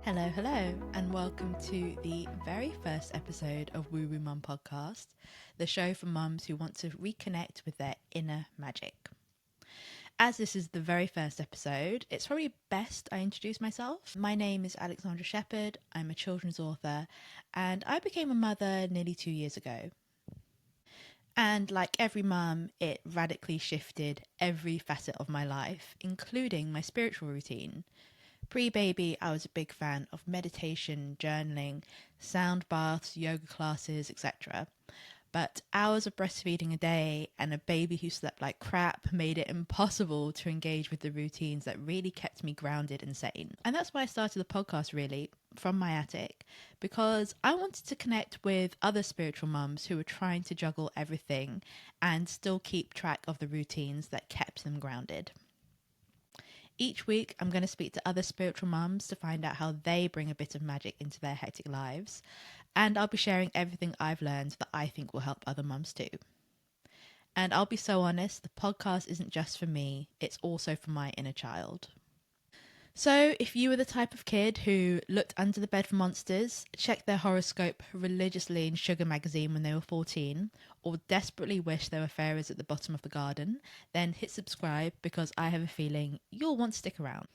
Hello, hello, and welcome to the very first episode of Woo Woo Mum Podcast, the show for mums who want to reconnect with their inner magic. As this is the very first episode, it's probably best I introduce myself. My name is Alexandra Shepherd, I'm a children's author, and I became a mother nearly 2 years ago. And like every mum, it radically shifted every facet of my life, including my spiritual routine. Pre-baby, I was a big fan of meditation, journaling, sound baths, yoga classes, etc. But hours of breastfeeding a day and a baby who slept like crap made it impossible to engage with the routines that really kept me grounded and sane. And that's why I started the podcast, really, from my attic, because I wanted to connect with other spiritual mums who were trying to juggle everything and still keep track of the routines that kept them grounded. Each week, I'm going to speak to other spiritual mums to find out how they bring a bit of magic into their hectic lives. And I'll be sharing everything I've learned that I think will help other mums too. And I'll be so honest, the podcast isn't just for me, it's also for my inner child. So, if you were the type of kid who looked under the bed for monsters, checked their horoscope religiously in Sugar magazine when they were 14, or desperately wished there were fairies at the bottom of the garden, then hit subscribe because I have a feeling you'll want to stick around.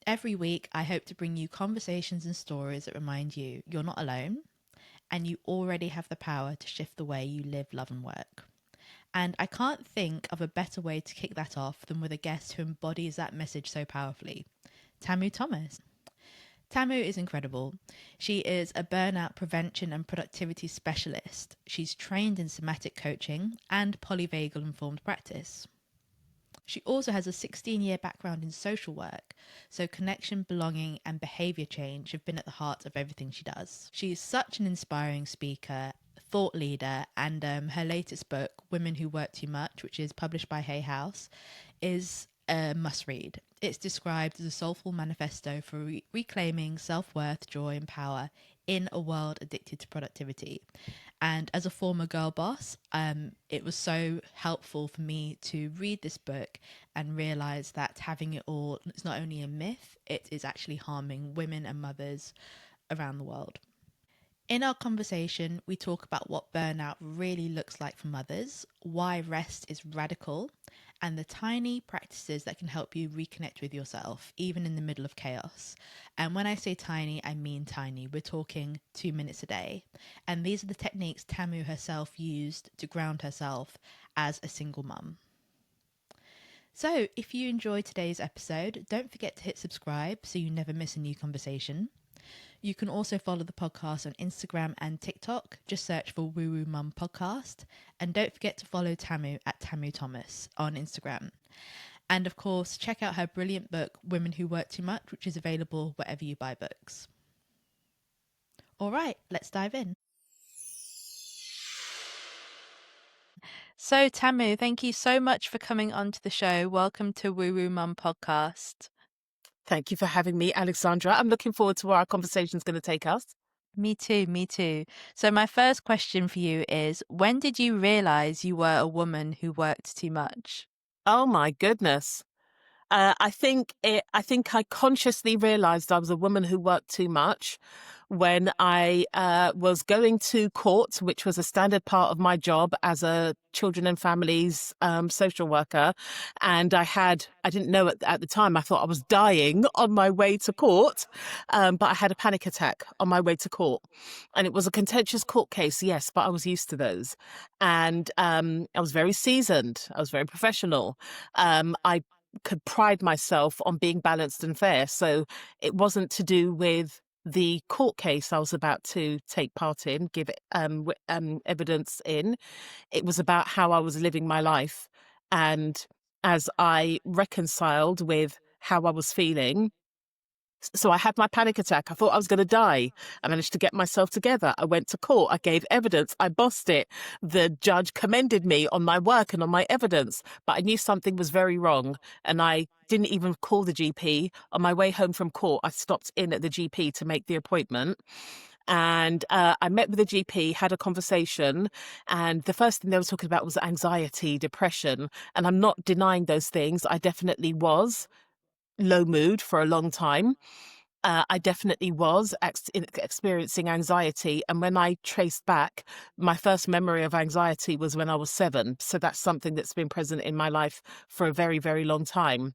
Every week, I hope to bring you conversations and stories that remind you you're not alone, and you already have the power to shift the way you live, love, and work. And I can't think of a better way to kick that off than with a guest who embodies that message so powerfully, Tamu Thomas. Tamu is incredible. She is a burnout prevention and productivity specialist. She's trained in somatic coaching and polyvagal informed practice. She also has a 16-year background in social work, so connection, belonging, and behaviour change have been at the heart of everything she does. She is such an inspiring speaker, thought leader, and her latest book, Women Who Work Too Much, which is published by Hay House, is a must-read. It's described as a soulful manifesto for reclaiming self-worth, joy, and power in a world addicted to productivity. And as a former girl boss, it was so helpful for me to read this book and realise that having it all is not only a myth, it is actually harming women and mothers around the world. In our conversation, we talk about what burnout really looks like for mothers, why rest is radical, and the tiny practices that can help you reconnect with yourself, even in the middle of chaos. And when I say tiny, I mean tiny. We're talking 2 minutes a day. And these are the techniques Tamu herself used to ground herself as a single mum. So if you enjoyed today's episode, don't forget to hit subscribe so you never miss a new conversation. You can also follow the podcast on Instagram and TikTok. Just search for Woo Woo Mum Podcast. And don't forget to follow Tamu at Tamu Thomas on Instagram. And of course, check out her brilliant book, Women Who Work Too Much, which is available wherever you buy books. All right, let's dive in. So Tamu, thank you so much for coming onto the show. Welcome to Woo Woo Mum Podcast. Thank you for having me, Alexandra. I'm looking forward to where our conversation is going to take us. Me too, me too. So my first question for you is, when did you realise you were a woman who worked too much? Oh my goodness. I think I consciously realised I was a woman who worked too much when I was going to court, which was a standard part of my job as a children and families social worker. And I didn't know at the time, I thought I was dying on my way to court, but I had a panic attack on my way to court. And it was a contentious court case, yes, but I was used to those. And I was very seasoned. I was very professional. I could pride myself on being balanced and fair. So it wasn't to do with the court case I was about to take part in, give it evidence in. It was about how I was living my life. And as I reconciled with how I was feeling, so I had my panic attack. I thought I was going to die. I managed to get myself together. I went to court. I gave evidence. I bossed it. The judge commended me on my work and on my evidence, but I knew something was very wrong. And I didn't even call the GP. On my way home from court, I stopped in at the GP to make the appointment. And I met with the GP, had a conversation, and the first thing they were talking about was anxiety, depression. And I'm not denying those things. I definitely was low mood for a long time. I definitely was experiencing anxiety. And when I traced back, my first memory of anxiety was when I was 7. So that's something that's been present in my life for a very, very long time.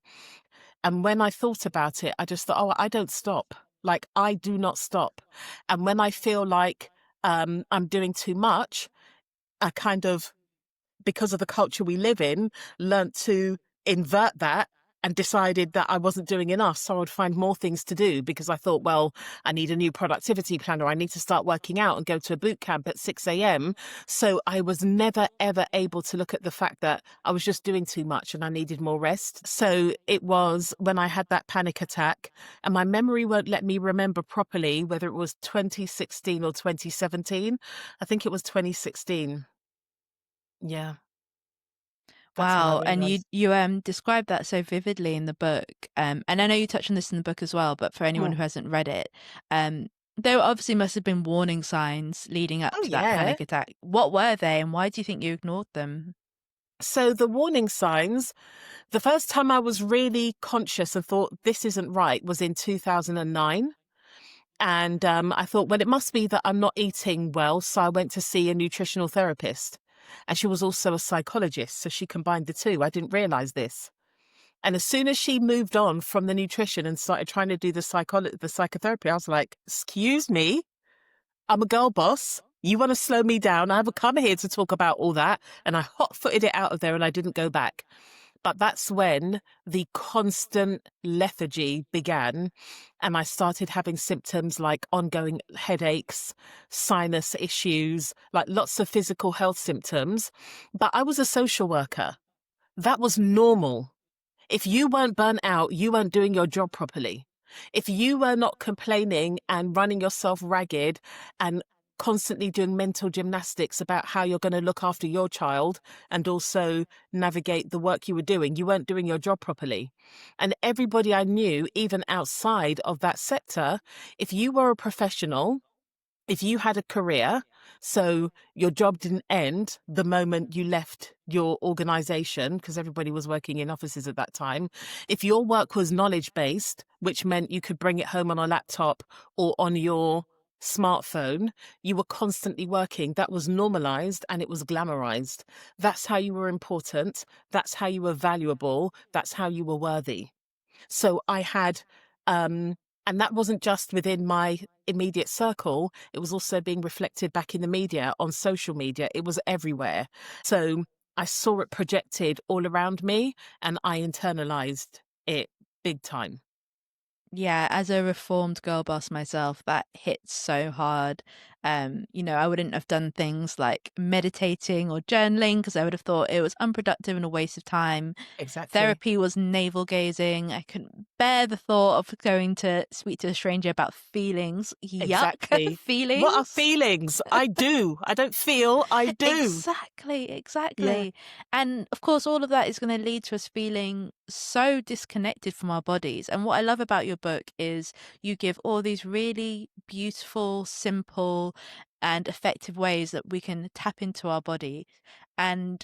And when I thought about it, I just thought, oh, I don't stop. Like, I do not stop. And when I feel like I'm doing too much, I kind of, because of the culture we live in, learnt to invert that and decided that I wasn't doing enough. So I would find more things to do because I thought, well, I need a new productivity plan, or I need to start working out and go to a boot camp at 6 a.m. So I was never, ever able to look at the fact that I was just doing too much and I needed more rest. So it was when I had that panic attack, and my memory won't let me remember properly whether it was 2016 or 2017. I think it was 2016. Yeah. That's when I Wow, and you realized. you describe that so vividly in the book, and I know you touch on this in the book as well. But for anyone Mm. who hasn't read it, there obviously must have been warning signs leading up Oh, to that yeah. panic attack. What were they, and why do you think you ignored them? So the warning signs, the first time I was really conscious and thought this isn't right was in 2009. And I thought, well, it must be that I'm not eating well. So I went to see a nutritional therapist. And she was also a psychologist. So she combined the two. I didn't realize this. And as soon as she moved on from the nutrition and started trying to do the psychotherapy, I was like, excuse me, I'm a girl boss. You want to slow me down? I haven't come here to talk about all that. And I hot footed it out of there and I didn't go back. But that's when the constant lethargy began. And I started having symptoms like ongoing headaches, sinus issues, like lots of physical health symptoms. But I was a social worker. That was normal. If you weren't burnt out, you weren't doing your job properly. If you were not complaining and running yourself ragged and constantly doing mental gymnastics about how you're going to look after your child and also navigate the work you were doing, you weren't doing your job properly. And everybody I knew, even outside of that sector, if you were a professional, if you had a career, so your job didn't end the moment you left your organization, because everybody was working in offices at that time, if your work was knowledge based, which meant you could bring it home on a laptop or on your smartphone, you were constantly working. That was normalized and it was glamorized. That's how you were important. That's how you were valuable. That's how you were worthy. So I had, and that wasn't just within my immediate circle, it was also being reflected back in the media, on social media. It was everywhere. So I saw it projected all around me and I internalized it big time. Yeah, as a reformed girl boss myself, that hits so hard. I wouldn't have done things like meditating or journaling because I would have thought it was unproductive and a waste of time. Exactly. Therapy was navel gazing. I couldn't bear the thought of going to speak to a stranger about feelings. Yuck, Exactly. What are feelings. feelings? I do. I don't feel, I do. Exactly, Yeah. exactly. And of course, all of that is going to lead to us feeling so disconnected from our bodies. And what I love about your book is you give all these really beautiful, simple, and effective ways that we can tap into our body. And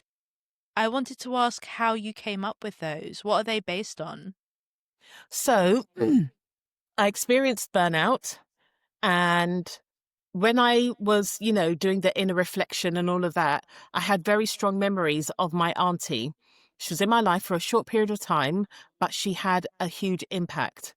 I wanted to ask how you came up with those. What are they based on? So I experienced burnout. And when I was, doing the inner reflection and all of that, I had very strong memories of my auntie. She was in my life for a short period of time, but she had a huge impact.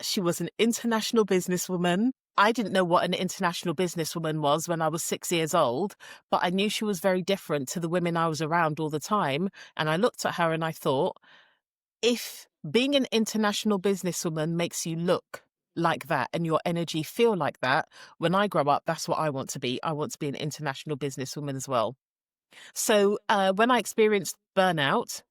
She was an international businesswoman. I didn't know what an international businesswoman was when I was 6 years old, but I knew she was very different to the women I was around all the time. And I looked at her and I thought, if being an international businesswoman makes you look like that and your energy feel like that, when I grow up, that's what I want to be. I want to be an international businesswoman as well. So when I experienced burnout,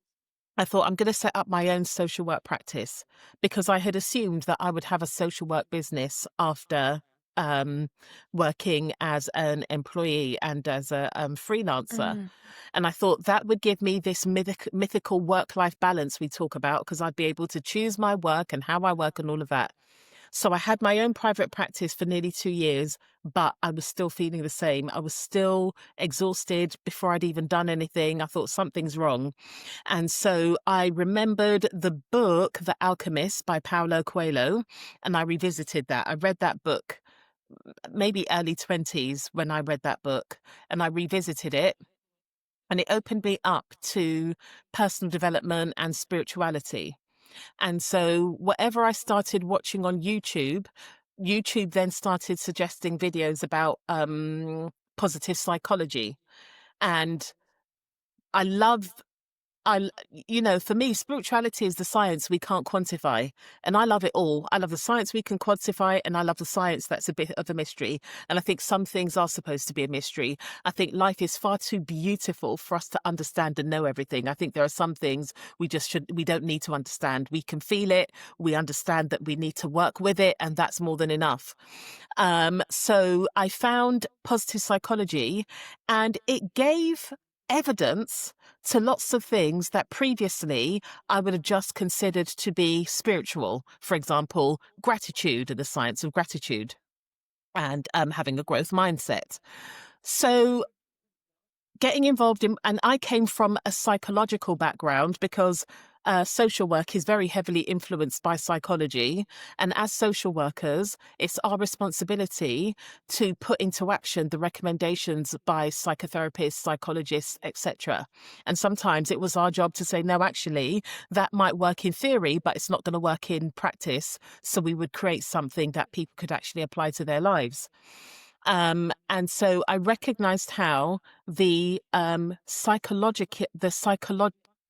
I thought I'm going to set up my own social work practice because I had assumed that I would have a social work business after um, working as an employee and as a freelancer. Mm. And I thought that would give me this mythical work life balance we talk about because I'd be able to choose my work and how I work and all of that. So I had my own private practice for nearly 2 years, but I was still feeling the same. I was still exhausted before I'd even done anything. I thought something's wrong. And so I remembered the book, The Alchemist by Paulo Coelho, and I revisited that. I read that book maybe early 20s when I read that book, and I revisited it. And it opened me up to personal development and spirituality. And so whatever I started watching on YouTube, YouTube then started suggesting videos about positive psychology. And I love for me, spirituality is the science we can't quantify. And I love it all. I love the science we can quantify, and I love the science that's a bit of a mystery. And I think some things are supposed to be a mystery. I think life is far too beautiful for us to understand and know everything. I think there are some things we don't need to understand. We can feel it. We understand that we need to work with it, and that's more than enough. So I found positive psychology, and it gave evidence to lots of things that previously I would have just considered to be spiritual. For example, gratitude and the science of gratitude, and having a growth mindset. So getting involved in, and I came from a psychological background because social work is very heavily influenced by psychology. And as social workers, it's our responsibility to put into action the recommendations by psychotherapists, psychologists, etc. And sometimes it was our job to say, no, actually, that might work in theory, but it's not going to work in practice. So we would create something that people could actually apply to their lives. And so I recognized how the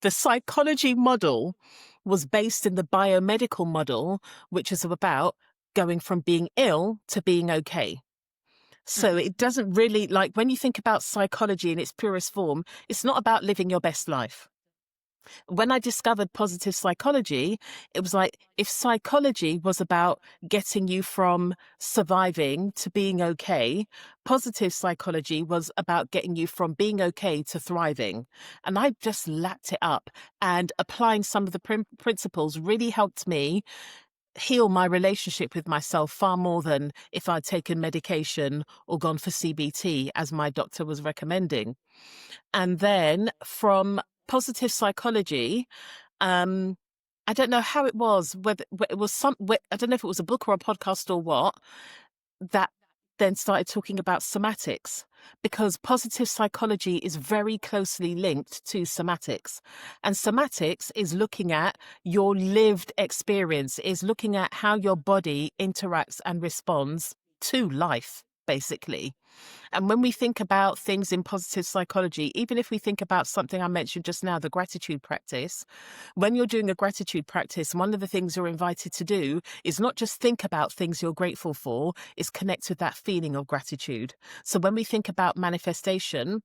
psychology model was based in the biomedical model, which is about going from being ill to being okay. So it doesn't really, like, when you think about psychology in its purest form, it's not about living your best life. When I discovered positive psychology, it was like, if psychology was about getting you from surviving to being okay, positive psychology was about getting you from being okay to thriving. And I just lapped it up, and applying some of the principles really helped me heal my relationship with myself far more than if I'd taken medication or gone for CBT, as my doctor was recommending. And then from positive psychology, I don't know how it was, whether it was I don't know if it was a book or a podcast or what, that then started talking about somatics, because positive psychology is very closely linked to somatics. And somatics is looking at your lived experience, is looking at how your body interacts and responds to life, basically. And when we think about things in positive psychology, even if we think about something I mentioned just now, the gratitude practice, when you're doing a gratitude practice, one of the things you're invited to do is not just think about things you're grateful for, is connect with that feeling of gratitude. So when we think about manifestation,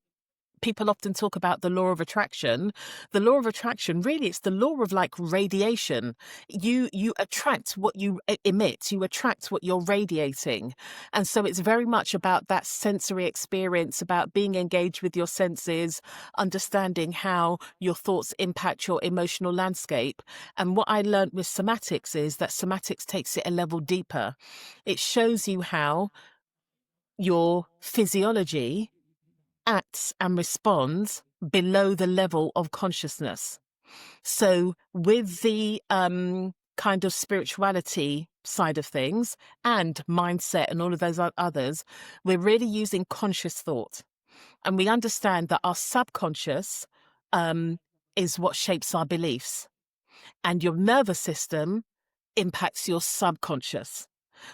people often talk about the law of attraction. The law of attraction, really, it's the law of like radiation. You attract what you emit, you attract what you're radiating. And so it's very much about that sensory experience, about being engaged with your senses, understanding how your thoughts impact your emotional landscape. And what I learned with somatics is that somatics takes it a level deeper. It shows you how your physiology acts and responds below the level of consciousness. So with the kind of spirituality side of things and mindset and all of those others, we're really using conscious thought. And we understand that our subconscious is what shapes our beliefs. And your nervous system impacts your subconscious.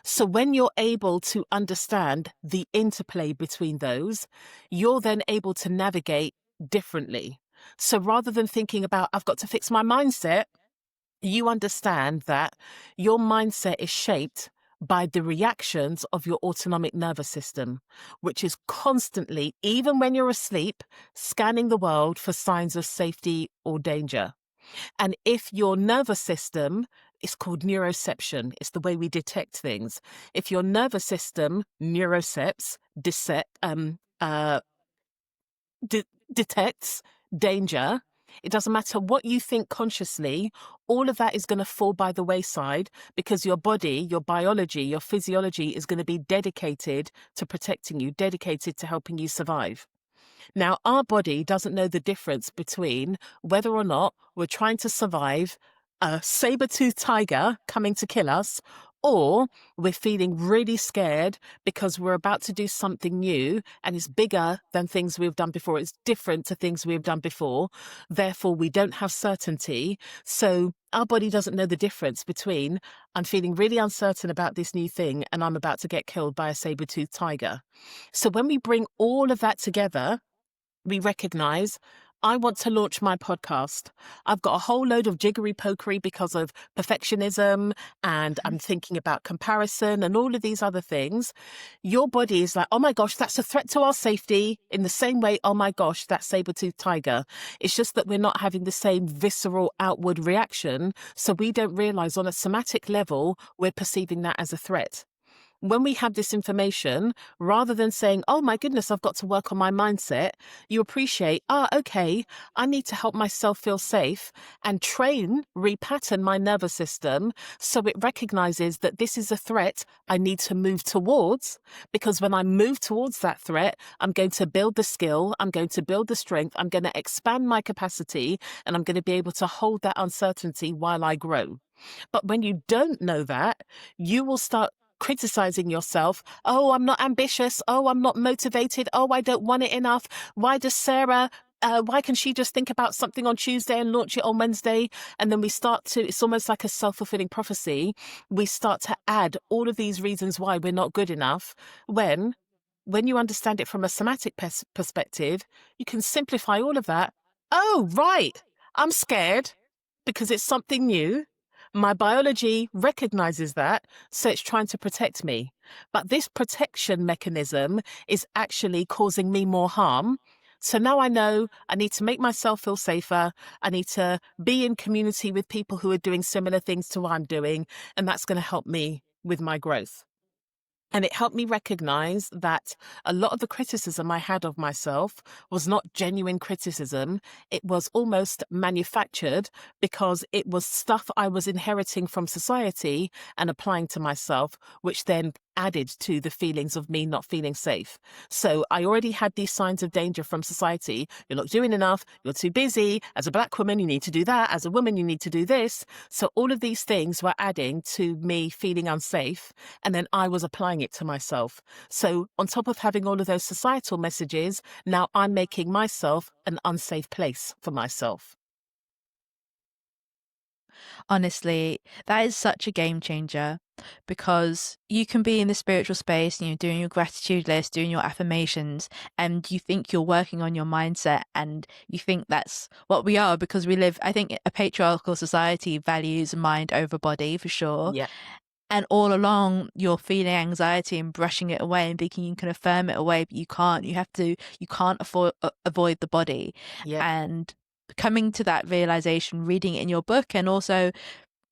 So when you're able to understand the interplay between those, you're then able to navigate differently. So rather than thinking about, I've got to fix my mindset, you understand that your mindset is shaped by the reactions of your autonomic nervous system, which is constantly, even when you're asleep, scanning the world for signs of safety or danger. And if your nervous system is called neuroception, it's the way we detect things. If your nervous system neurocepts, detects danger, It doesn't matter what you think consciously, all of that is going to fall by the wayside because your body, your biology, your physiology is going to be dedicated to protecting you, dedicated to helping you survive. Now, our body doesn't know the difference between whether or not we're trying to survive a saber-toothed tiger coming to kill us, or we're feeling really scared because we're about to do something new and it's bigger than things we've done before. It's different to things we've done before. Therefore, we don't have certainty. So our body doesn't know the difference between I'm feeling really uncertain about this new thing and I'm about to get killed by a saber-toothed tiger. So when we bring all of that together, we recognize I want to launch my podcast. I've got a whole load of jiggery pokery because of perfectionism and I'm thinking about comparison and all of these other things. Your body is like, oh my gosh, that's a threat to our safety, in the same way, oh my gosh, that saber-toothed tiger. It's just that we're not having the same visceral outward reaction. So we don't realize on a somatic level, we're perceiving that as a threat. When we have this information, rather than saying, oh my goodness, I've got to work on my mindset, you appreciate, okay, I need to help myself feel safe and repattern my nervous system so it recognizes that this is a threat I need to move towards. Because when I move towards that threat, I'm going to build the skill, I'm going to build the strength, I'm going to expand my capacity, and I'm going to be able to hold that uncertainty while I grow. But when you don't know that, you will start criticizing yourself. Oh, I'm not ambitious. Oh, I'm not motivated. Oh, I don't want it enough. Why does Sarah, why can she just think about something on Tuesday and launch it on Wednesday? And then we start to, it's almost like a self-fulfilling prophecy. We start to add all of these reasons why we're not good enough when you understand it from a somatic perspective, you can simplify all of that. Oh, right. I'm scared because it's something new. My biology recognizes that, so it's trying to protect me. But this protection mechanism is actually causing me more harm. So now I know I need to make myself feel safer. I need to be in community with people who are doing similar things to what I'm doing, and that's going to help me with my growth. And it helped me recognize that a lot of the criticism I had of myself was not genuine criticism. It was almost manufactured because it was stuff I was inheriting from society and applying to myself, which then added to the feelings of me not feeling safe. So I already had these signs of danger from society. You're not doing enough. You're too busy. As a Black woman, you need to do that. As a woman, you need to do this. So all of these things were adding to me feeling unsafe. And then I was applying it to myself. So on top of having all of those societal messages, now I'm making myself an unsafe place for myself. Honestly, that is such a game changer, because you can be in the spiritual space, doing your gratitude list, doing your affirmations, and you think you're working on your mindset, and you think that's what we are, because we live, I think, a patriarchal society values mind over body for sure. Yeah. And all along, you're feeling anxiety and brushing it away and thinking you can affirm it away, but you can't. You can't avoid the body. Yeah. And coming to that realization, reading it in your book, and also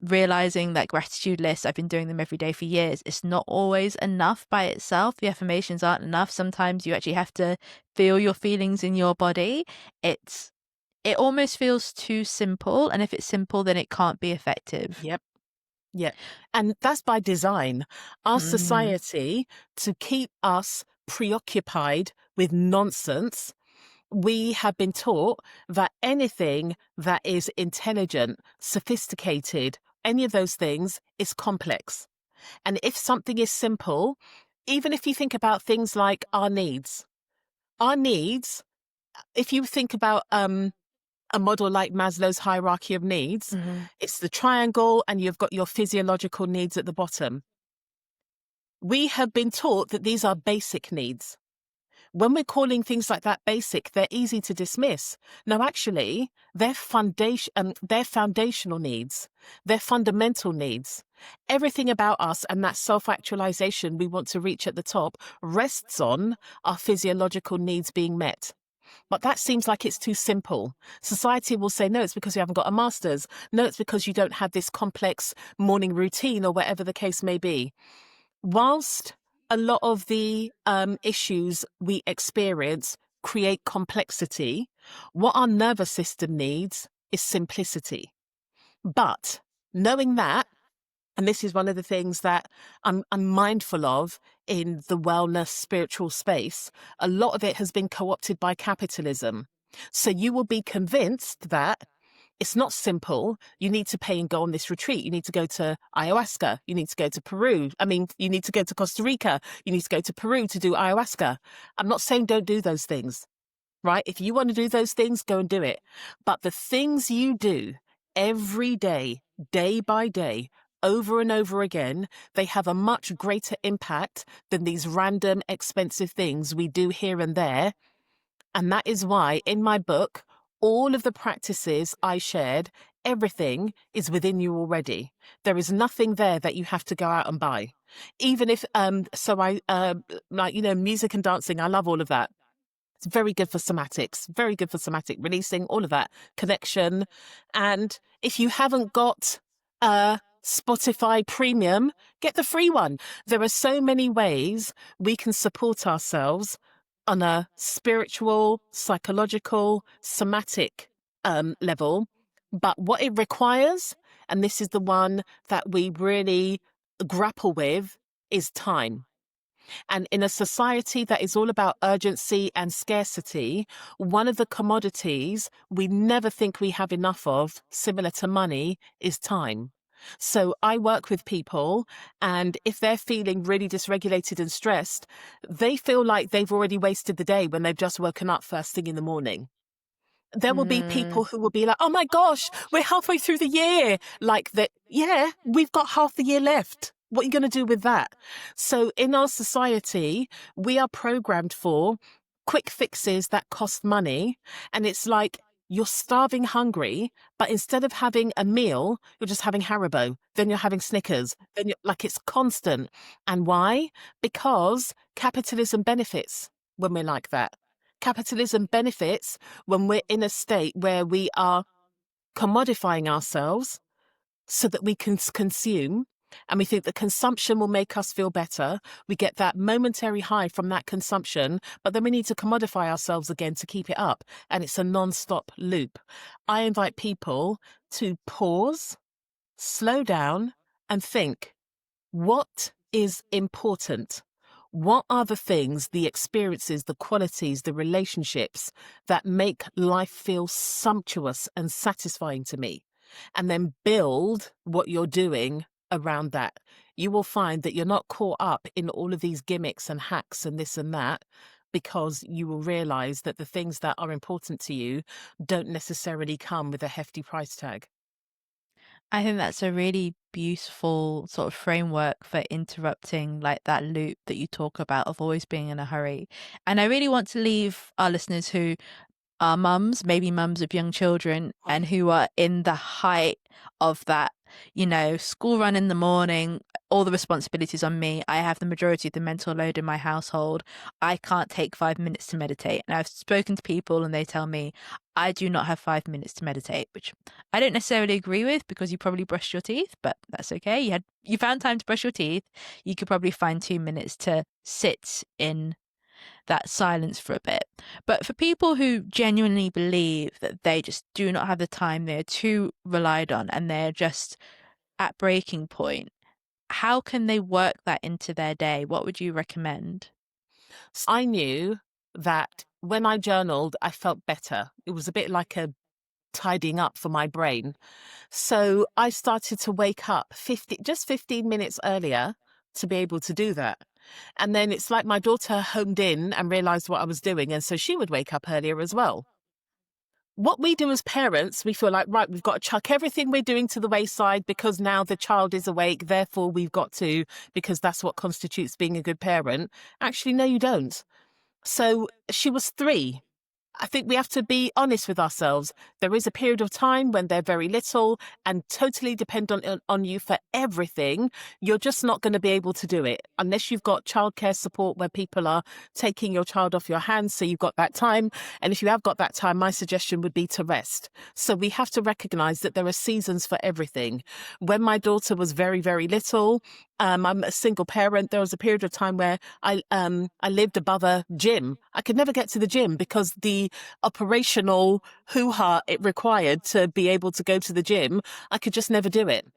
realizing that gratitude lists, I've been doing them every day for years. It's not always enough by itself. The affirmations aren't enough. Sometimes you actually have to feel your feelings in your body. It almost feels too simple. And if it's simple, then it can't be effective. Yep. Yeah. And that's by design. Our society, to keep us preoccupied with nonsense, we have been taught that anything that is intelligent, sophisticated, any of those things is complex. And if something is simple, even if you think about things like our needs, if you think about a model like Maslow's hierarchy of needs, it's the triangle and you've got your physiological needs at the bottom. We have been taught that these are basic needs. When we're calling things like that basic, they're easy to dismiss. No, actually, they're foundational needs. They're fundamental needs. Everything about us and that self-actualization we want to reach at the top rests on our physiological needs being met. But that seems like it's too simple. Society will say, no, it's because you haven't got a master's. No, it's because you don't have this complex morning routine or whatever the case may be. Whilst a lot of the issues we experience create complexity, What our nervous system needs is simplicity. But knowing that, and this is one of the things that I'm mindful of in the wellness spiritual space, a lot of it has been co-opted by capitalism. So you will be convinced that it's not simple. You need to pay and go on this retreat. You need to go to ayahuasca. You need to go to Peru. You need to go to Costa Rica. You need to go to Peru to do ayahuasca. I'm not saying don't do those things, right? If you want to do those things, go and do it. But the things you do every day, day by day, over and over again, they have a much greater impact than these random expensive things we do here and there. And that is why in my book, all of the practices I shared, everything is within you already. There is nothing there that you have to go out and buy. Even if, music and dancing, I love all of that. It's very good for somatics, very good for somatic releasing, all of that connection. And if you haven't got Spotify Premium, get the free one. There are so many ways we can support ourselves on a spiritual, psychological, somatic level. But what it requires, and this is the one that we really grapple with, is time. And in a society that is all about urgency and scarcity, one of the commodities we never think we have enough of, similar to money, is time. So I work with people, and if they're feeling really dysregulated and stressed, they feel like they've already wasted the day when they've just woken up first thing in the morning. There will be people who will be like, oh my gosh, we're halfway through the year. Like that, yeah, we've got half the year left. What are you going to do with that? So in our society, we are programmed for quick fixes that cost money. And it's like you're starving hungry, but instead of having a meal, you're just having Haribo. Then you're having Snickers. Then you're like, it's constant. And why? Because capitalism benefits when we're like that. Capitalism benefits when we're in a state where we are commodifying ourselves so that we can consume, and we think that consumption will make us feel better. We get that momentary high from that consumption, but then we need to commodify ourselves again to keep it up. And it's a non-stop loop. I invite people to pause, slow down, and think, what is important? What are the things, the experiences, the qualities, the relationships that make life feel sumptuous and satisfying to me? And then build what you're doing around that. You will find that you're not caught up in all of these gimmicks and hacks and this and that, because you will realize that the things that are important to you don't necessarily come with a hefty price tag. I think that's a really beautiful sort of framework for interrupting like that loop that you talk about of always being in a hurry. And I really want to leave our listeners who are mums, maybe mums of young children, and who are in the height of that, school run in the morning, all the responsibilities on me. I have the majority of the mental load in my household. I can't take 5 minutes to meditate. And I've spoken to people and they tell me I do not have 5 minutes to meditate, which I don't necessarily agree with, because you probably brushed your teeth, but that's okay. You found time to brush your teeth. You could probably find 2 minutes to sit in that silence for a bit. But for people who genuinely believe that they just do not have the time, they're too relied on, and they're just at breaking point, how can they work that into their day? What would you recommend? I knew that when I journaled, I felt better. It was a bit like a tidying up for my brain. So I started to wake up 15 minutes earlier to be able to do that. And then it's like my daughter homed in and realized what I was doing. And so she would wake up earlier as well. What we do as parents, we feel like, right, we've got to chuck everything we're doing to the wayside because now the child is awake. Therefore, we've got to, because that's what constitutes being a good parent. Actually, no, you don't. So she was 3. I think we have to be honest with ourselves. There is a period of time when they're very little and totally depend on you for everything. You're just not going to be able to do it unless you've got childcare support where people are taking your child off your hands. So you've got that time. And if you have got that time, my suggestion would be to rest. So we have to recognize that there are seasons for everything. When my daughter was very, very little, I'm a single parent. There was a period of time where I lived above a gym. I could never get to the gym because the operational hoo-ha it required to be able to go to the gym, I could just never do it.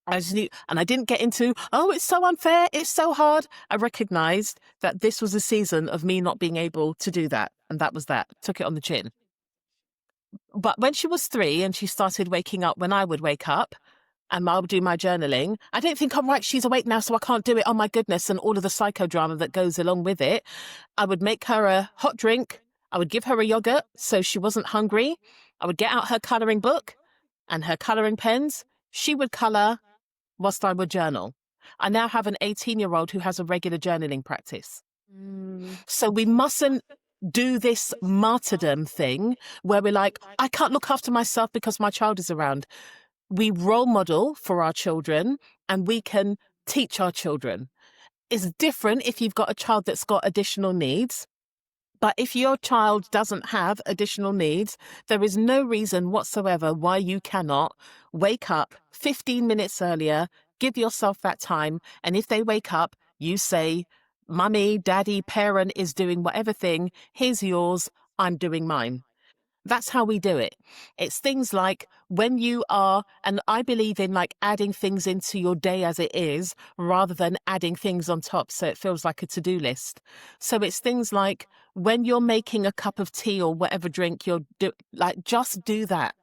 I just knew, and I didn't get into, oh, it's so unfair, it's so hard. I recognized that this was a season of me not being able to do that. And that was that. Took it on the chin. But when she was 3 and she started waking up when I would wake up, and I'll do my journaling, I don't think, I'm right, she's awake now, so I can't do it. Oh my goodness. And all of the psychodrama that goes along with it. I would make her a hot drink. I would give her a yogurt so she wasn't hungry. I would get out her coloring book and her coloring pens. She would color whilst I would journal. I now have an 18-year-old who has a regular journaling practice. So we mustn't do this martyrdom thing where we're like, I can't look after myself because my child is around. We role model for our children and we can teach our children. It's different if you've got a child that's got additional needs. But if your child doesn't have additional needs, there is no reason whatsoever why you cannot wake up 15 minutes earlier, give yourself that time. And if they wake up, you say, Mummy, Daddy, parent is doing whatever thing. Here's yours. I'm doing mine. That's how we do it. It's things like when you are, and I believe in like adding things into your day as it is, rather than adding things on top so it feels like a to-do list. So it's things like when you're making a cup of tea or whatever drink you're like, just do that.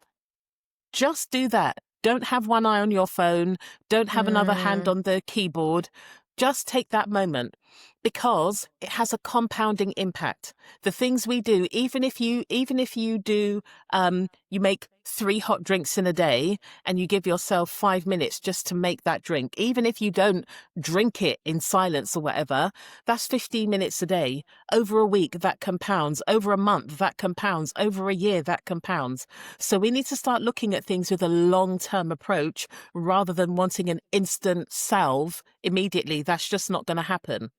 Just do that. Don't have one eye on your phone. Don't have another hand on the keyboard. Just take that moment because it has a compounding impact. The things we do, even if you do, you make 3 hot drinks in a day and you give yourself 5 minutes just to make that drink. Even if you don't drink it in silence or whatever, that's 15 minutes a day. Over a week, that compounds. Over a month, that compounds. Over a year, that compounds. So we need to start looking at things with a long-term approach rather than wanting an instant salve immediately. That's just not going to happen.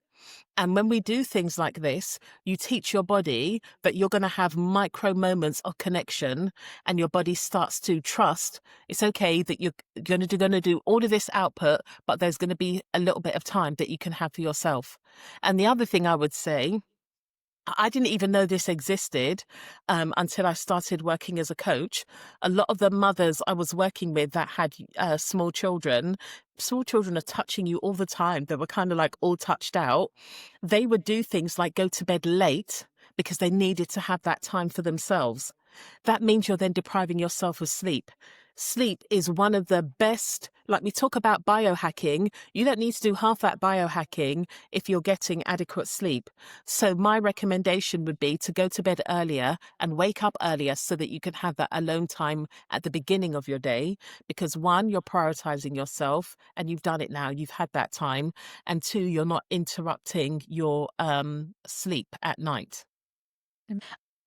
And when we do things like this, you teach your body that you're going to have micro moments of connection and your body starts to trust. It's okay that you're going to do all of this output, but there's going to be a little bit of time that you can have for yourself. And the other thing I would say, I didn't even know this existed until I started working as a coach. A lot of the mothers I was working with that had small children are touching you all the time. They were kind of like all touched out. They would do things like go to bed late because they needed to have that time for themselves. That means you're then depriving yourself of sleep. Sleep is one of the best, like we talk about biohacking, you don't need to do half that biohacking if you're getting adequate sleep. So my recommendation would be to go to bed earlier and wake up earlier so that you can have that alone time at the beginning of your day. Because 1, you're prioritizing yourself and you've done it now, you've had that time. And 2, you're not interrupting your sleep at night.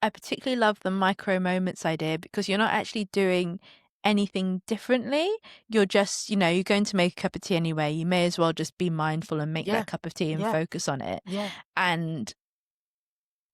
I particularly love the micro moments idea because you're not actually doing anything differently. You're just, you're going to make a cup of tea anyway. You may as well just be mindful and make that cup of tea and focus on it. Yeah. And,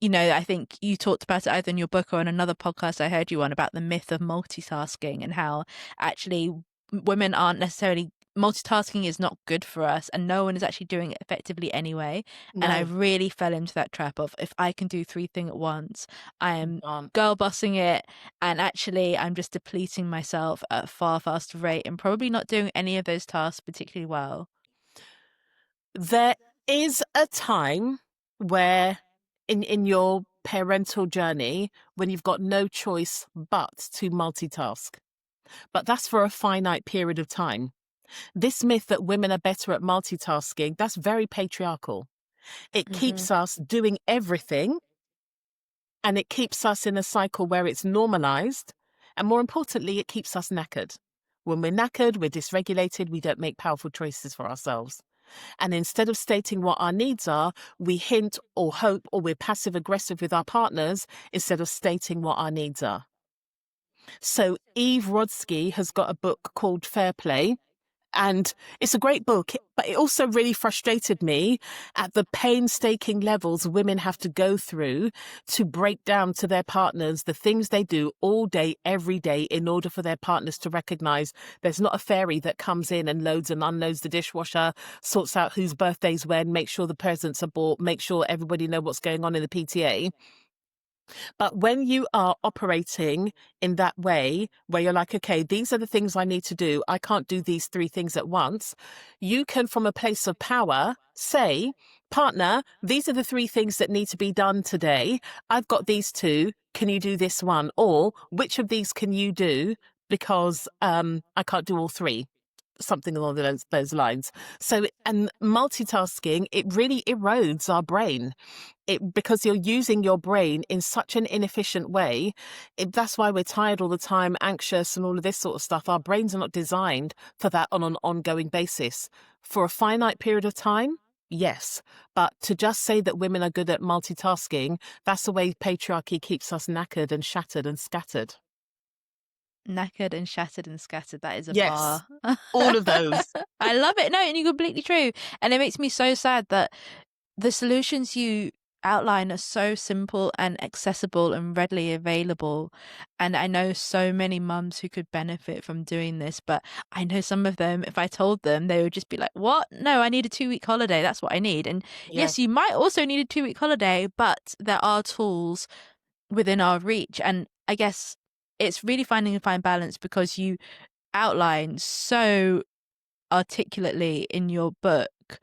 I think you talked about it either in your book or in another podcast I heard you on about the myth of multitasking and how actually women aren't necessarily multitasking is not good for us and no one is actually doing it effectively anyway. No. And I really fell into that trap of if I can do 3 things at once, I am girl bossing it and actually I'm just depleting myself at a far faster rate and probably not doing any of those tasks particularly well. There is a time where in your parental journey when you've got no choice but to multitask. But that's for a finite period of time. This myth that women are better at multitasking, that's very patriarchal. It keeps us doing everything and it keeps us in a cycle where it's normalized. And more importantly, it keeps us knackered. When we're knackered, we're dysregulated, we don't make powerful choices for ourselves. And instead of stating what our needs are, we hint or hope or we're passive aggressive with our partners instead of stating what our needs are. So Eve Rodsky has got a book called Fair Play. And it's a great book, but it also really frustrated me at the painstaking levels women have to go through to break down to their partners the things they do all day, every day, in order for their partners to recognize there's not a fairy that comes in and loads and unloads the dishwasher, sorts out whose birthday's when, make sure the presents are bought, make sure everybody know what's going on in the PTA. But when you are operating in that way, where you're like, okay, these are the things I need to do, I can't do these 3 things at once, you can, from a place of power, say, partner, these are the 3 things that need to be done today. I've got these 2. Can you do this one? Or which of these can you do? Because I can't do all 3. Something along those lines. So, and multitasking, it really erodes our brain. Because you're using your brain in such an inefficient way. That's why we're tired all the time, anxious and all of this sort of stuff. Our brains are not designed for that on an ongoing basis. For a finite period of time, yes. But to just say that women are good at multitasking, that's the way patriarchy keeps us knackered and shattered and scattered. Knackered and shattered and scattered. That is a Yes, bar. all of those. I love it. No, and you're completely true. And it makes me so sad that the solutions you outline are so simple and accessible and readily available. And I know so many mums who could benefit from doing this, but I know some of them, if I told them, they would just be like, what? No, I need a 2-week holiday. That's what I need. And Yeah. yes, you might also need a 2-week holiday, but there are tools within our reach. And I guess it's really finding a fine balance, because you outline so articulately in your book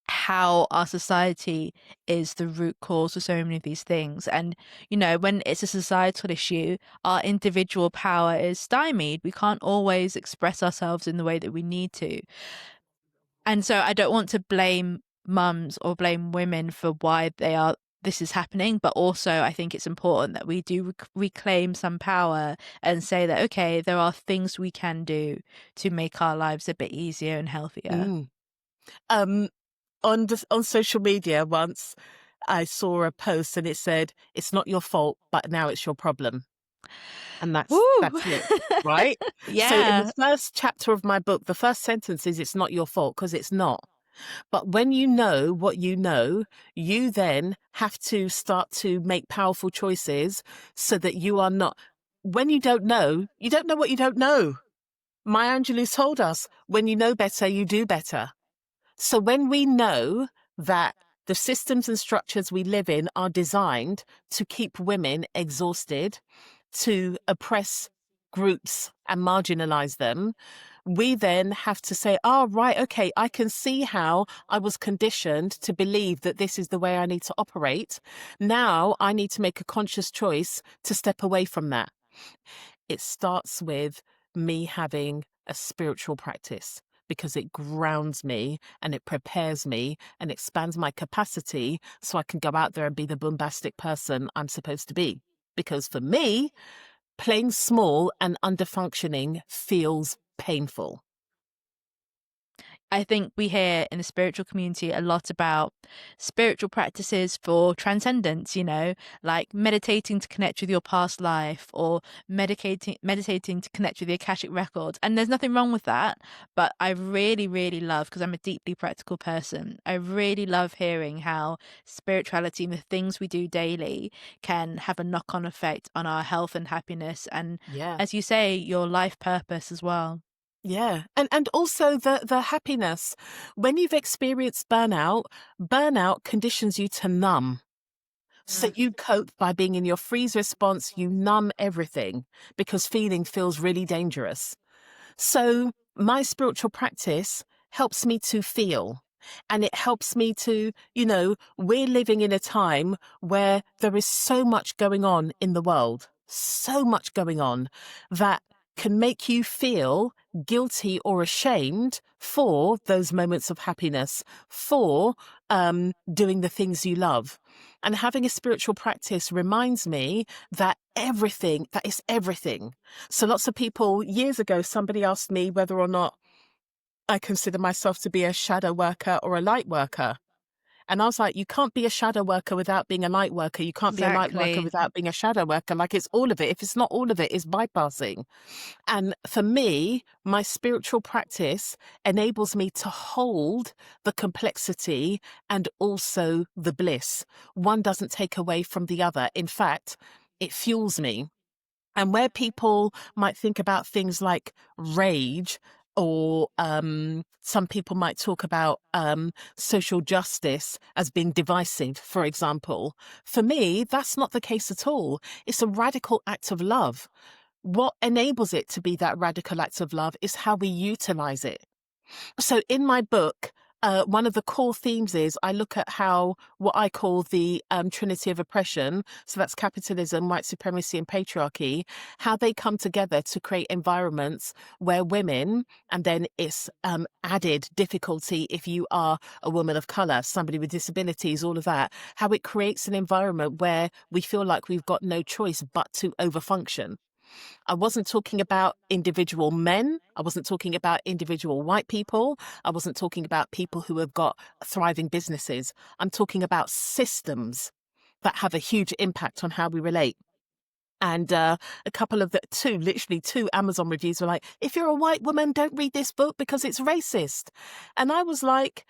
how our society is the root cause of so many of these things. And, you know, when it's a societal issue, our individual power is stymied. We can't always express ourselves in the way that we need to. And so I don't want to blame mums or blame women for why this is happening, but also I think it's important that we do reclaim some power and say that, okay, there are things we can do to make our lives a bit easier and healthier. On social media once, I saw a post and it said, "It's not your fault, but now it's your problem." And that's it, right? So in the first chapter of my book, the first sentence is, "It's not your fault," because it's not. But when you know what you know, you then have to start to make powerful choices so that you are not. When you don't know what you don't know. Maya Angelou told us, when you know better, you do better. So when we know that the systems and structures we live in are designed to keep women exhausted, to oppress groups and marginalize them, we then have to say, oh, right, okay, I can see how I was conditioned to believe that this is the way I need to operate. Now I need to make a conscious choice to step away from that. It starts with me having a spiritual practice, because it grounds me and it prepares me and expands my capacity so I can go out there and be the bombastic person I'm supposed to be. Because for me, playing small and underfunctioning feels painful. I think we hear in the spiritual community a lot about spiritual practices for transcendence, you know, like meditating to connect with your past life, or meditating to connect with the Akashic records. And there's nothing wrong with that. But I really, really love, because I'm a deeply practical person, I really love hearing how spirituality and the things we do daily can have a knock-on effect on our health and happiness. And as you say, your life purpose as well. Yeah. And also the happiness. When you've experienced burnout conditions you to numb. So you cope by being in your freeze response, you numb everything because feeling feels really dangerous. So my spiritual practice helps me to feel. And it helps me to, we're living in a time where there is so much going on in the world, so much going on that can make you feel guilty or ashamed for those moments of happiness, for doing the things you love. And having a spiritual practice reminds me that that is everything. So lots of people, years ago, somebody asked me whether or not I consider myself to be a shadow worker or a light worker. And I was like, you can't be a shadow worker without being a light worker. You can't be a light worker Exactly. without being a shadow worker. Like, it's all of it. If it's not all of it, it's bypassing. And for me, my spiritual practice enables me to hold the complexity and also the bliss. One doesn't take away from the other. In fact, it fuels me. And where people might think about things like rage, or some people might talk about social justice as being divisive, for example. For me, that's not the case at all. It's a radical act of love. What enables it to be that radical act of love is how we utilize it. So in my book, one of the core themes is I look at how what I call the trinity of oppression, so that's capitalism, white supremacy, and patriarchy, how they come together to create environments where women, and then it's added difficulty if you are a woman of color, somebody with disabilities, all of that, how it creates an environment where we feel like we've got no choice but to overfunction. I wasn't talking about individual men. I wasn't talking about individual white people. I wasn't talking about people who have got thriving businesses. I'm talking about systems that have a huge impact on how we relate. And a couple of literally two Amazon reviews were like, if you're a white woman, don't read this book because it's racist. And I was like,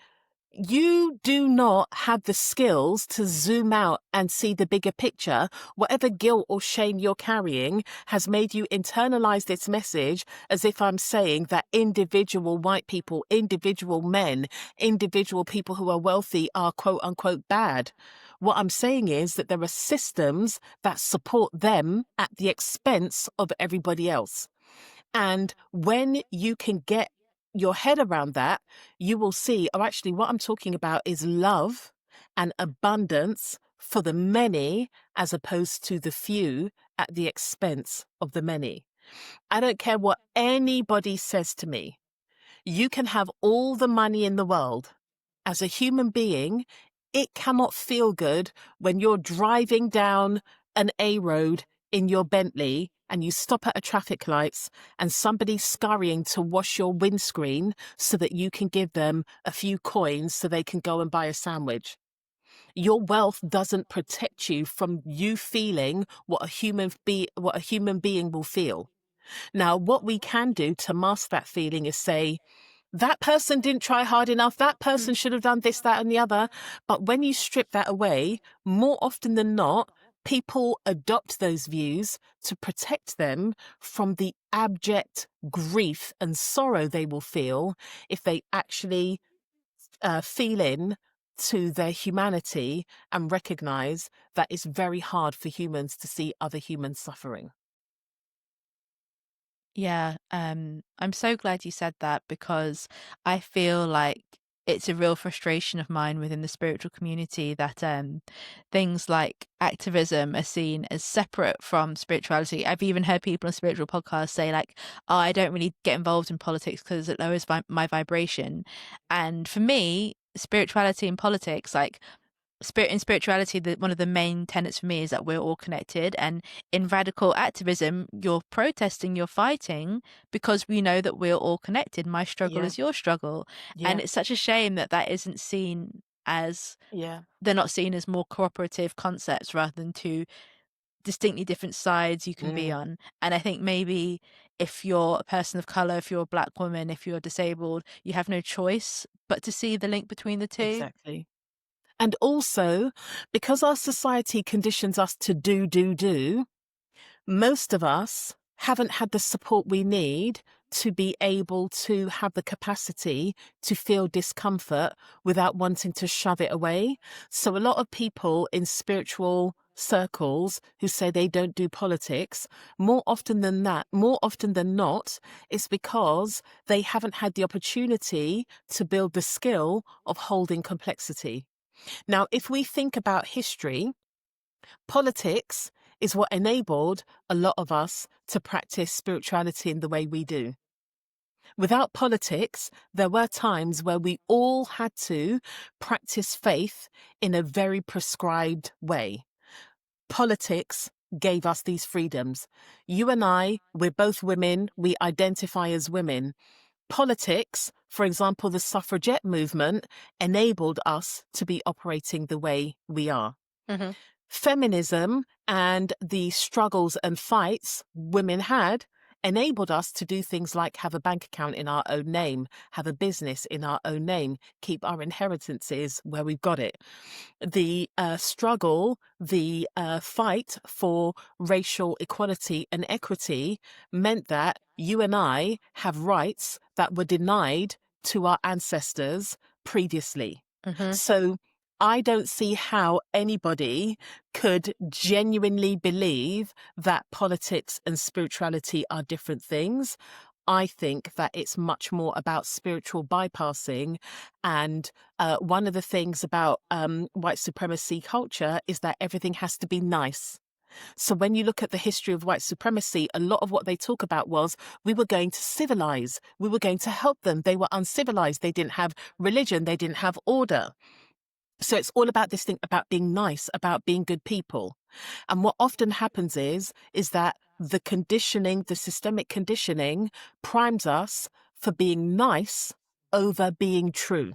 you do not have the skills to zoom out and see the bigger picture. Whatever guilt or shame you're carrying has made you internalize this message as if I'm saying that individual white people, individual men, individual people who are wealthy are quote unquote bad. What I'm saying is that there are systems that support them at the expense of everybody else. And when you can get your head around that, you will see, oh, actually, what I'm talking about is love and abundance for the many as opposed to the few at the expense of the many. I don't care what anybody says to me. You can have all the money in the world. As a human being, it cannot feel good when you're driving down an A road in your Bentley and you stop at a traffic lights and somebody's scurrying to wash your windscreen so that you can give them a few coins so they can go and buy a sandwich. Your wealth doesn't protect you from you feeling what a human being will feel. Now, what we can do to mask that feeling is say, that person didn't try hard enough. That person should have done this, that, and the other. But when you strip that away, more often than not, people adopt those views to protect them from the abject grief and sorrow they will feel if they actually feel in to their humanity and recognize that it's very hard for humans to see other humans suffering. Yeah, I'm so glad you said that because I feel like it's a real frustration of mine within the spiritual community that things like activism are seen as separate from spirituality. I've even heard people on spiritual podcasts say like, "Oh, I don't really get involved in politics because it lowers my vibration." And for me, spirituality and politics, like in spirituality, one of the main tenets for me is that we're all connected, and in radical activism you're protesting, you're fighting because we know that we're all connected. My struggle Yeah, is your struggle, and yeah, it's such a shame that that isn't seen as yeah. they're not seen as more cooperative concepts rather than two distinctly different sides you can be Mm, on. And I think maybe if you're a person of color, if you're a black woman, if you're disabled, you have no choice but to see the link between the two. exactly. And also, because our society conditions us to do, most of us haven't had the support we need to be able to have the capacity to feel discomfort without wanting to shove it away. So a lot of people in spiritual circles who say they don't do politics, more often than not, it's because they haven't had the opportunity to build the skill of holding complexity. Now, if we think about history, politics is what enabled a lot of us to practice spirituality in the way we do. Without politics, there were times where we all had to practice faith in a very prescribed way. Politics gave us these freedoms. You and I, we're both women, we identify as women. Politics For example, the suffragette movement enabled us to be operating the way we are. Mm-hmm. Feminism and the struggles and fights women had enabled us to do things like have a bank account in our own name, have a business in our own name, keep our inheritances where we've got it. The struggle, the fight for racial equality and equity meant that you and I have rights that were denied to our ancestors previously. Mm-hmm. So I don't see how anybody could genuinely believe that politics and spirituality are different things. I think that it's much more about spiritual bypassing. And one of the things about white supremacy culture is that everything has to be nice. So when you look at the history of white supremacy, a lot of what they talk about was we were going to civilize, we were going to help them. They were uncivilized. They didn't have religion. They didn't have order. So it's all about this thing about being nice, about being good people. And what often happens is that the conditioning, the systemic conditioning primes us for being nice over being true.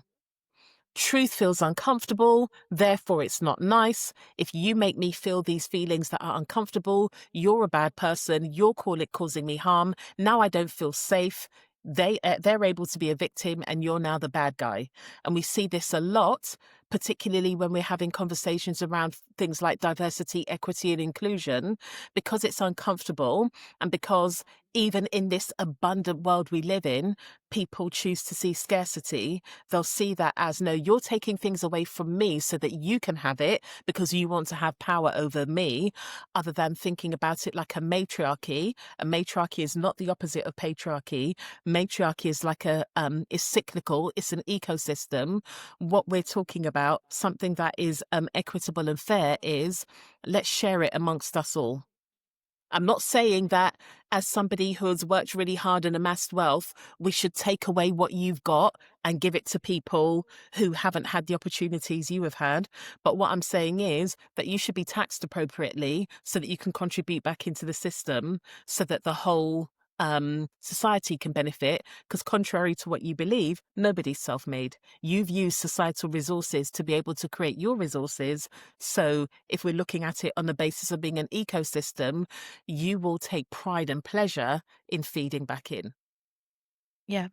Truth feels uncomfortable, therefore it's not nice. If you make me feel these feelings that are uncomfortable, you're a bad person, you're causing me harm. Now I don't feel safe. They're able to be a victim and you're now the bad guy. And we see this a lot, particularly when we're having conversations around things like diversity, equity, and inclusion, because it's uncomfortable and because even in this abundant world we live in, people choose to see scarcity. They'll see that as, no, you're taking things away from me so that you can have it because you want to have power over me, other than thinking about it like a matriarchy. A matriarchy is not the opposite of patriarchy. Matriarchy is like is cyclical. It's an ecosystem. What we're talking about, something that is equitable and fair, is let's share it amongst us all. I'm not saying that as somebody who has worked really hard and amassed wealth, we should take away what you've got and give it to people who haven't had the opportunities you have had. But what I'm saying is that you should be taxed appropriately so that you can contribute back into the system so that the whole society can benefit. Because contrary to what you believe, nobody's self-made. You've used societal resources to be able to create your resources. So if we're looking at it on the basis of being an ecosystem, you will take pride and pleasure in feeding back in. Yeah,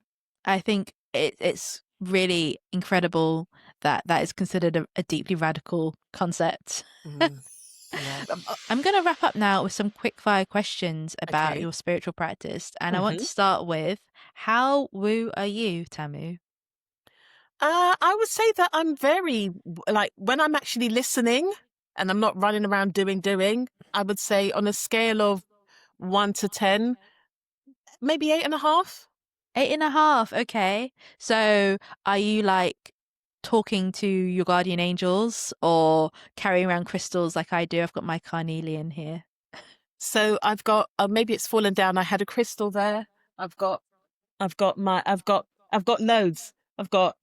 I think it's really incredible that that is considered a deeply radical concept. Yeah. I'm going to wrap up now with some quick fire questions about Okay. your spiritual practice. And I want hmm to start with, how woo are you, Tamu? I would say that I'm very, like, when I'm actually listening and I'm not running around doing, I would say on a scale of 1 to 10, maybe 8.5. 8.5. Okay. So are you like talking to your guardian angels or carrying around crystals like I do? I've got my carnelian here. So I've got, maybe it's fallen down. I had a crystal there. I've got, I've got loads. I've got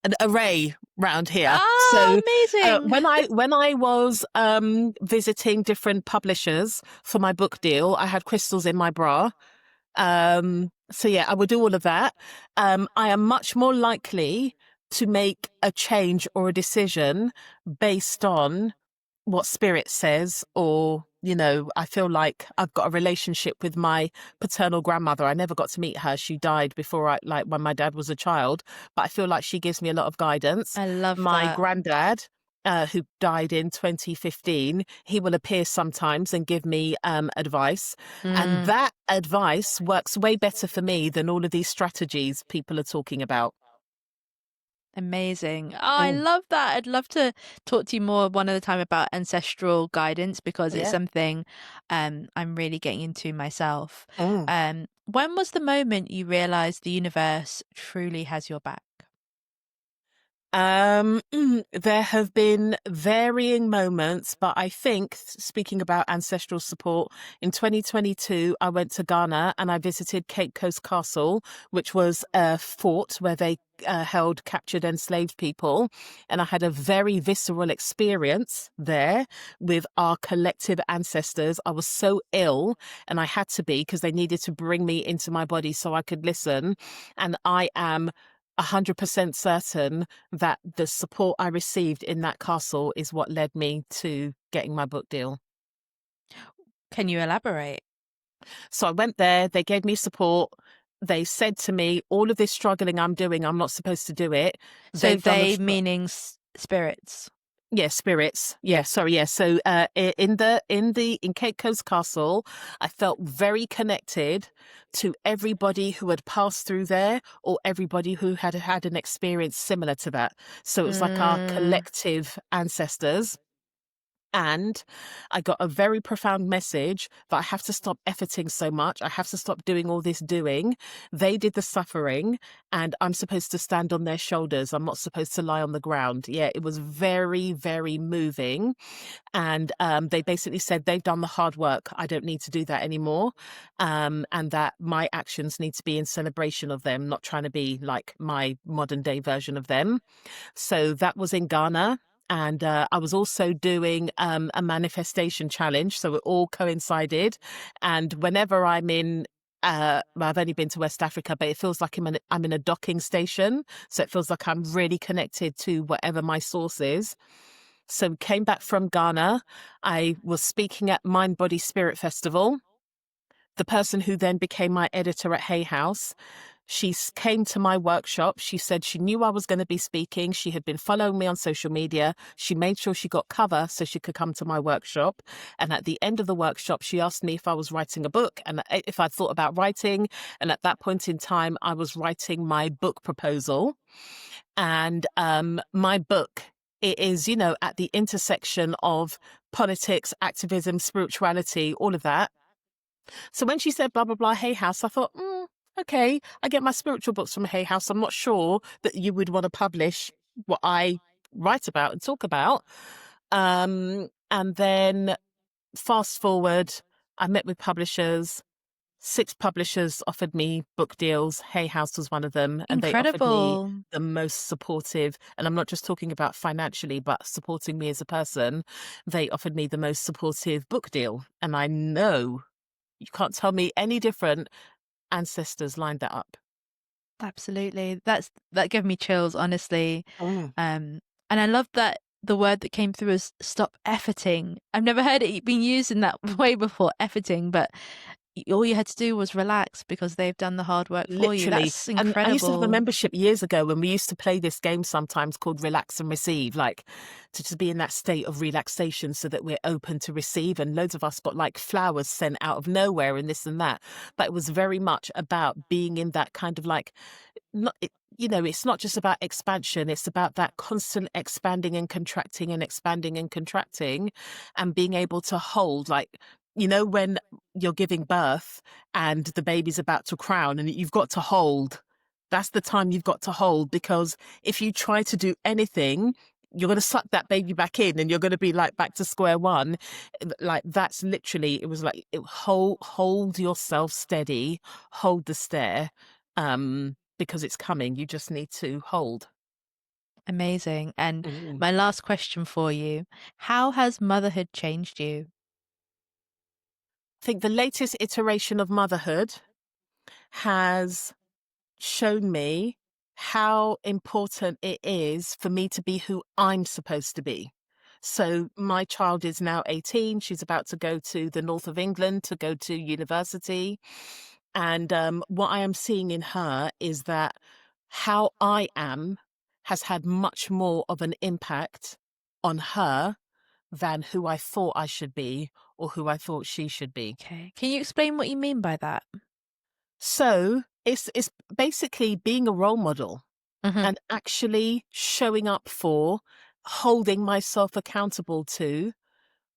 an array round here. Ah, So amazing. when I was visiting different publishers for my book deal, I had crystals in my bra. So yeah, I would do all of that. I am much more likely to make a change or a decision based on what spirit says, or, I feel like I've got a relationship with my paternal grandmother. I never got to meet her. She died before when my dad was a child, but I feel like she gives me a lot of guidance. I love My that. granddad, who died in 2015, he will appear sometimes and give me advice. And Mm. that advice works way better for me than all of these strategies people are talking about. Amazing. Oh, I Mm. love that. I'd love to talk to you more one other time about ancestral guidance because it's Yeah. something I'm really getting into myself. Mm. When was the moment you realized the universe truly has your back? There have been varying moments, but I think speaking about ancestral support, in 2022, I went to Ghana and I visited Cape Coast Castle, which was a fort where they held captured enslaved people. And I had a very visceral experience there with our collective ancestors. I was so ill and I had to be because they needed to bring me into my body so I could listen. And I am 100% certain that the support I received in that castle is what led me to getting my book deal. Can you elaborate? So I went there, they gave me support. They said to me, all of this struggling I'm doing, I'm not supposed to do it. So They've done they meaning spirits. yeah, spirits. Yeah, Yeah. sorry. Yeah. So, in Cape Coast Castle, I felt very connected to everybody who had passed through there or everybody who had had an experience similar to that. So it was like our Mm, collective ancestors. And I got a very profound message that I have to stop efforting so much. I have to stop doing all this doing. They did the suffering, and I'm supposed to stand on their shoulders. I'm not supposed to lie on the ground. Yeah, it was very, very moving. And they basically said they've done the hard work. I don't need to do that anymore. And that my actions need to be in celebration of them, not trying to be like my modern day version of them. So that was in Ghana. And I was also doing a manifestation challenge. So it all coincided. And whenever I'm in, well, I've only been to West Africa, but it feels like I'm in a docking station. So it feels like I'm really connected to whatever my source is. So came back from Ghana. I was speaking at Mind Body Spirit Festival. The person who then became my editor at Hay House, she came to my workshop. She said she knew I was going to be speaking. She had been following me on social media. She made sure she got cover so she could come to my workshop. And at the end of the workshop, she asked me if I was writing a book and if I'd thought about writing. And at that point in time, I was writing my book proposal. And my book, it is, at the intersection of politics, activism, spirituality, all of that. So when she said blah, blah, blah, Hay House, I thought, okay, I get my spiritual books from Hay House. I'm not sure that you would want to publish what I write about and talk about. And then fast forward, I met with publishers. 6 publishers offered me book deals. Hay House was one of them, and they offered me incredible. the most supportive, and I'm not just talking about financially, but supporting me as a person. They offered me the most supportive book deal, and I know you can't tell me any different. Ancestors lined that up. Absolutely. That gave me chills, honestly. Mm. And I love that the word that came through is stop efforting. I've never heard it being used in that way before, efforting, but all you had to do was relax because they've done the hard work for you. Literally. That's And I used to have a incredible. membership years ago when we used to play this game sometimes called Relax and Receive, like to just be in that state of relaxation so that we're open to receive. And loads of us got like flowers sent out of nowhere and this and that. But it was very much about being in that kind of like, not, it's not just about expansion. It's about that constant expanding and contracting and expanding and contracting and being able to hold like, when you're giving birth and the baby's about to crown and you've got to hold. That's the time you've got to hold because if you try to do anything, you're going to suck that baby back in and you're going to be like back to square one. Like that's literally, it was like, hold yourself steady, hold the stare, because it's coming. You just need to hold. Amazing. And Mm. my last question for you, how has motherhood changed you? I think the latest iteration of motherhood has shown me how important it is for me to be who I'm supposed to be. So my child is now 18. She's about to go to the north of England to go to university. And what I am seeing in her is that how I am has had much more of an impact on her than who I thought I should be or who I thought she should be. Okay. Can you explain what you mean by that? So it's basically being a role model Hmm. and actually showing up for, holding myself accountable to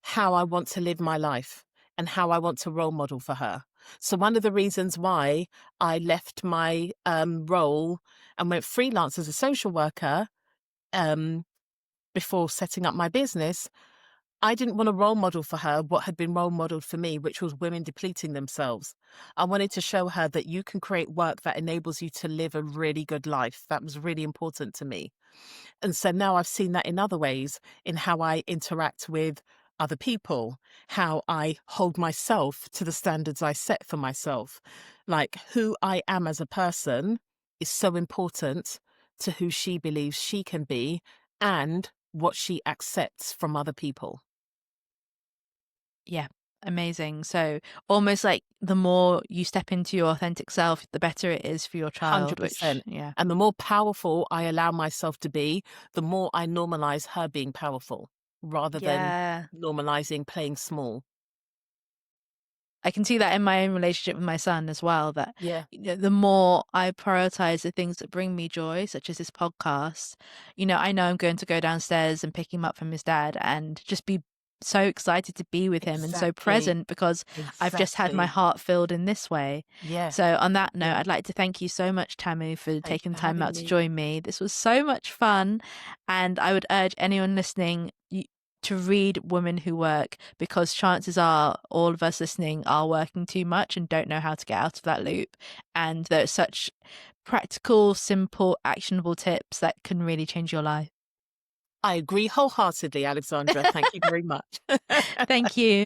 how I want to live my life and how I want to role model for her. So one of the reasons why I left my role and went freelance as a social worker before setting up my business, I didn't want a role model for her what had been role modeled for me, which was women depleting themselves. I wanted to show her that you can create work that enables you to live a really good life. That was really important to me. And so now I've seen that in other ways, in how I interact with other people, how I hold myself to the standards I set for myself. Like who I am as a person is so important to who she believes she can be and what she accepts from other people. Yeah, amazing. So almost like the more you step into your authentic self, the better it is for your child, which, 100%. yeah. And the more powerful I allow myself to be, the more I normalize her being powerful rather than Yeah. normalizing playing small. I can see that in my own relationship with my son as well, that Yeah, the more I prioritize the things that bring me joy, such as this podcast, I know I'm going to go downstairs and pick him up from his dad and just be so excited to be with him and so exactly. present because I've just had my Exactly. heart filled in this way. Yeah, So on that note, yeah. I'd like to thank you so much, Tamu, for Thank you taking for time having out to me. join me. This was so much fun, and I would urge anyone listening to read Women Who Work, because chances are all of us listening are working too much and don't know how to get out of that loop. And there's such practical, simple, actionable tips that can really change your life. I agree wholeheartedly, Alexandra. Thank you very much. Thank you.